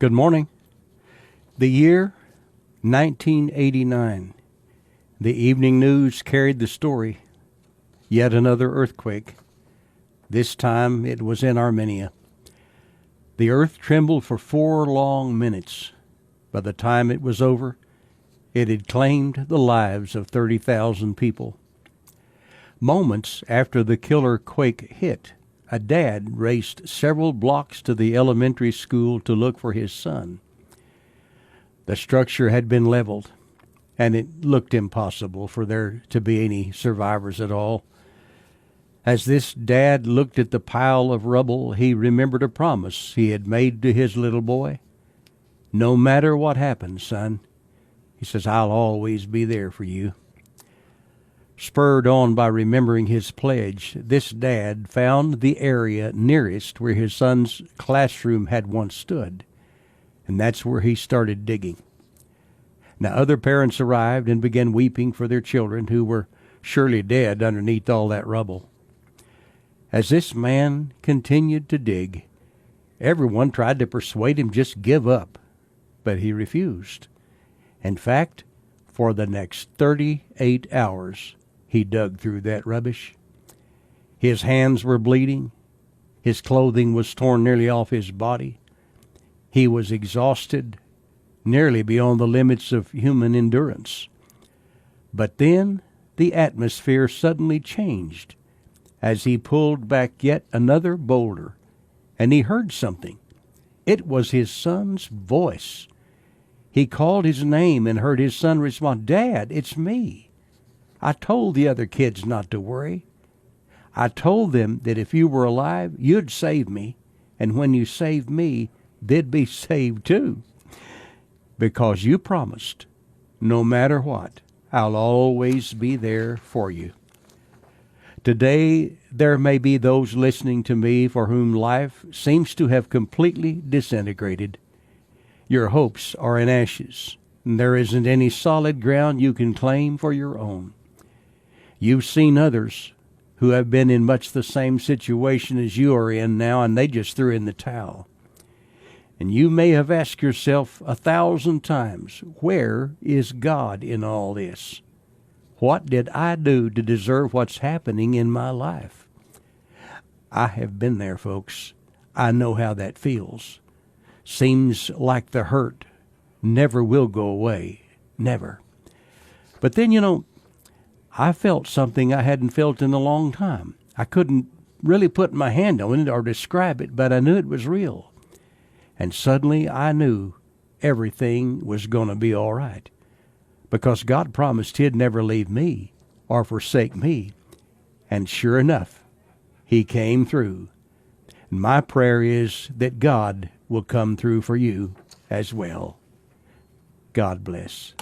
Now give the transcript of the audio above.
Good morning. The year 1989. The evening news carried the story. Yet another earthquake. This time it was in Armenia. The earth trembled for 4 long minutes. By the time it was over, it had claimed the lives of 30,000 people. Moments after the killer quake hit, a dad raced several blocks to the elementary school to look for his son. The structure had been leveled, and it looked impossible for there to be any survivors at all. As this dad looked at the pile of rubble, he remembered a promise he had made to his little boy. "No matter what happens, son," he says, "I'll always be there for you." Spurred on by remembering his pledge, this dad found the area nearest where his son's classroom had once stood, and that's where he started digging. Now other parents arrived and began weeping for their children who were surely dead underneath all that rubble. As this man continued to dig, everyone tried to persuade him just give up, but he refused. In fact, for the next 38 hours, he dug through that rubbish. His hands were bleeding. His clothing was torn nearly off his body. He was exhausted, nearly beyond the limits of human endurance. But then the atmosphere suddenly changed as he pulled back yet another boulder, and he heard something. It was his son's voice. He called his name and heard his son respond, "Dad, it's me. I told the other kids not to worry. I told them that if you were alive, you'd save me, and when you saved me, they'd be saved too. Because you promised, no matter what, I'll always be there for you." Today, there may be those listening to me for whom life seems to have completely disintegrated. Your hopes are in ashes, and there isn't any solid ground you can claim for your own. You've seen others who have been in much the same situation as you are in now, and they just threw in the towel. And you may have asked yourself 1,000 times, where is God in all this? What did I do to deserve what's happening in my life? I have been there, folks. I know how that feels. Seems like the hurt never will go away. Never. But then, I felt something I hadn't felt in a long time. I couldn't really put my hand on it or describe it, but I knew it was real. And suddenly I knew everything was going to be all right, because God promised He'd never leave me or forsake me. And sure enough, He came through. And my prayer is that God will come through for you as well. God bless.